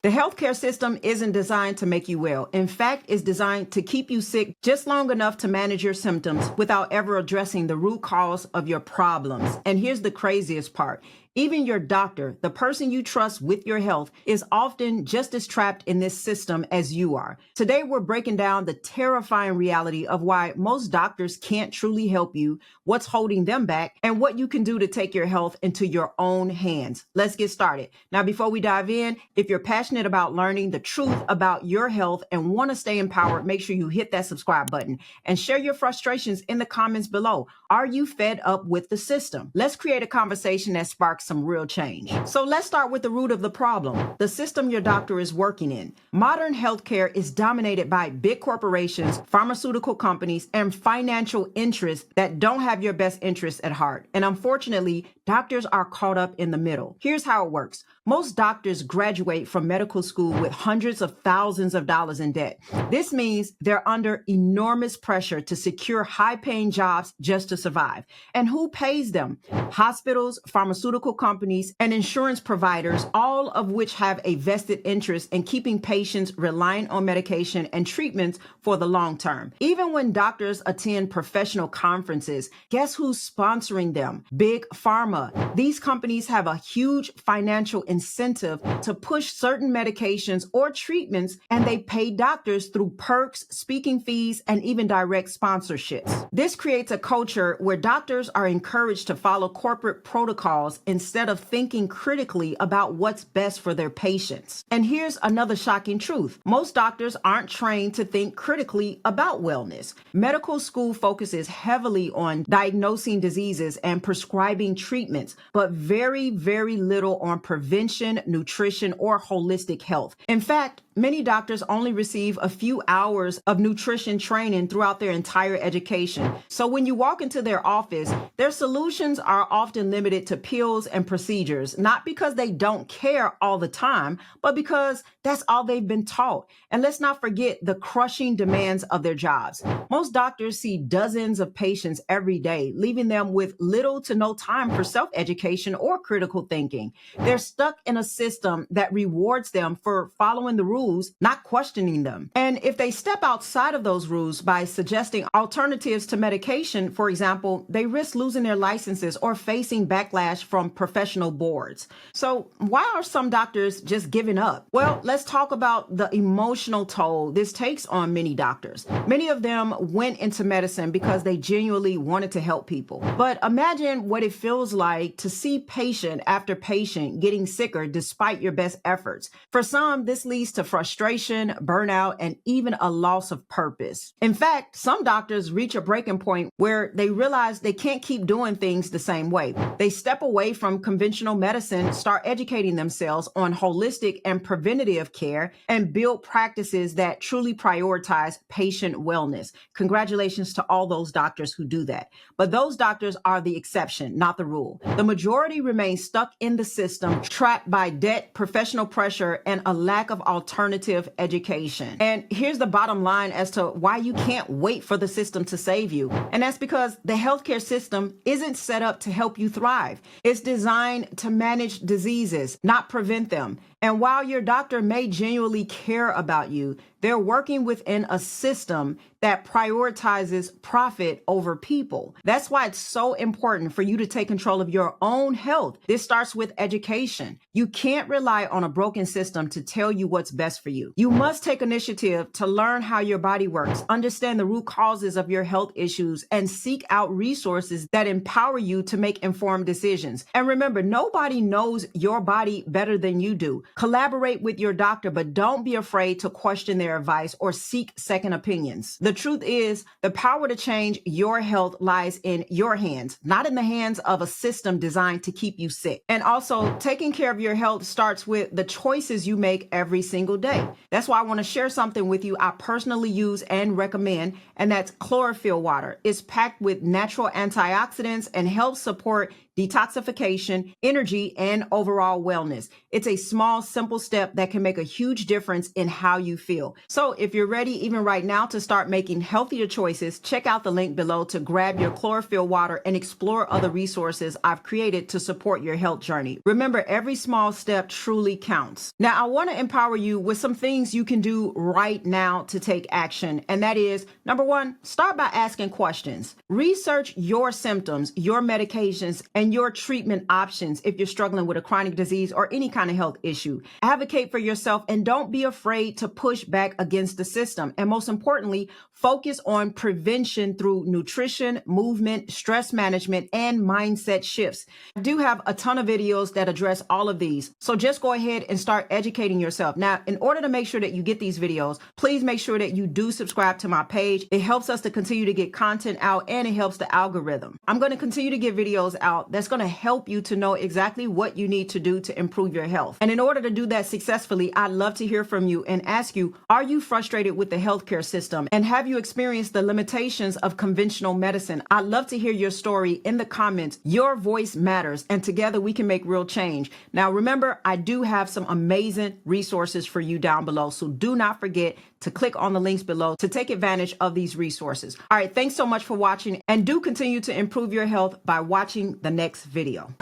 The healthcare system isn't designed to make you well. In fact, it's designed to keep you sick just long enough to manage your symptoms without ever addressing the root cause of your problems. And here's the craziest part. Even your doctor, the person you trust with your health, is often just as trapped in this system as you are. Today, we're breaking down the terrifying reality of why most doctors can't truly help you, what's holding them back, and what you can do to take your health into your own hands. Let's get started. Now, before we dive in, if you're passionate about learning the truth about your health and want to stay empowered, make sure you hit that subscribe button and share your frustrations in the comments below. Are you fed up with the system? Let's create a conversation that sparks some real change. So let's start with the root of the problem, the system your doctor is working in. Modern healthcare is dominated by big corporations, pharmaceutical companies, and financial interests that don't have your best interests at heart. And unfortunately, doctors are caught up in the middle. Here's how it works. Most doctors graduate from medical school with hundreds of thousands of dollars in debt. This means they're under enormous pressure to secure high-paying jobs just to survive. And who pays them? Hospitals, pharmaceutical companies, and insurance providers, all of which have a vested interest in keeping patients reliant on medication and treatments for the long term. Even when doctors attend professional conferences, guess who's sponsoring them? Big Pharma. These companies have a huge financial incentive to push certain medications or treatments, and they pay doctors through perks, speaking fees, and even direct sponsorships. This creates a culture where doctors are encouraged to follow corporate protocols instead of thinking critically about what's best for their patients. And here's another shocking truth. Most doctors aren't trained to think critically about wellness. Medical school focuses heavily on diagnosing diseases and prescribing treatments, but very, very little on prevention, nutrition, or holistic health. In fact, many doctors only receive a few hours of nutrition training throughout their entire education. So when you walk into their office, their solutions are often limited to pills and procedures, not because they don't care all the time, but because that's all they've been taught. And let's not forget the crushing demands of their jobs. Most doctors see dozens of patients every day, leaving them with little to no time for self-education or critical thinking. They're stuck in a system that rewards them for following the rules, not questioning them. And if they step outside of those rules by suggesting alternatives to medication, for example, they risk losing their licenses or facing backlash from professional boards. So why are some doctors just giving up? Well, let's talk about the emotional toll this takes on many doctors. Many of them went into medicine because they genuinely wanted to help people. But imagine what it feels like to see patient after patient getting sicker despite your best efforts. For some, this leads to frustration, burnout, and even a loss of purpose. In fact, some doctors reach a breaking point where they realize they can't keep doing things the same way. They step away from conventional medicine, start educating themselves on holistic and preventative care, and build practices that truly prioritize patient wellness. Congratulations to all those doctors who do that. But those doctors are the exception, not the rule. The majority remain stuck in the system, trapped by debt, professional pressure, and a lack of alternative education. And here's the bottom line as to why you can't wait for the system to save you. And that's because the healthcare system isn't set up to help you thrive. It's designed to manage diseases, not prevent them. And while your doctor may genuinely care about you, they're working within a system that prioritizes profit over people. That's why it's so important for you to take control of your own health. This starts with education. You can't rely on a broken system to tell you what's best for you. You must take initiative to learn how your body works, understand the root causes of your health issues, and seek out resources that empower you to make informed decisions. And remember, nobody knows your body better than you do. Collaborate with your doctor, but don't be afraid to question their advice or seek second opinions. The truth is, the power to change your health lies in your hands, not in the hands of a system designed to keep you sick. And also, taking care of your health starts with the choices you make every single day. That's why I want to share something with you I personally use and recommend, and that's chlorophyll water. It's packed with natural antioxidants and helps support detoxification, energy, and overall wellness. It's a small, simple step that can make a huge difference in how you feel. So if you're ready, even right now, to start making healthier choices, check out the link below to grab your chlorophyll water and explore other resources I've created to support your health journey. Remember, every small step truly counts. Now, I want to empower you with some things you can do right now to take action. And that is, number one, start by asking questions. Research your symptoms, your medications, and your treatment options if you're struggling with a chronic disease or any kind of health issue. Advocate for yourself and don't be afraid to push back against the system. And most importantly, focus on prevention through nutrition, movement, stress management, and mindset shifts. I do have a ton of videos that address all of these. So just go ahead and start educating yourself. Now, in order to make sure that you get these videos, please make sure that you do subscribe to my page. It helps us to continue to get content out and it helps the algorithm. I'm going to continue to get videos out that's going to help you to know exactly what you need to do to improve your health. And in order to do that successfully, I'd love to hear from you and ask you, are you frustrated with the healthcare system? And have you experienced the limitations of conventional medicine? I'd love to hear your story in the comments. Your voice matters, and together we can make real change. Now, remember, I do have some amazing resources for you down below, so do not forget to click on the links below to take advantage of these resources. All right, thanks so much for watching, and do continue to improve your health by watching the next video.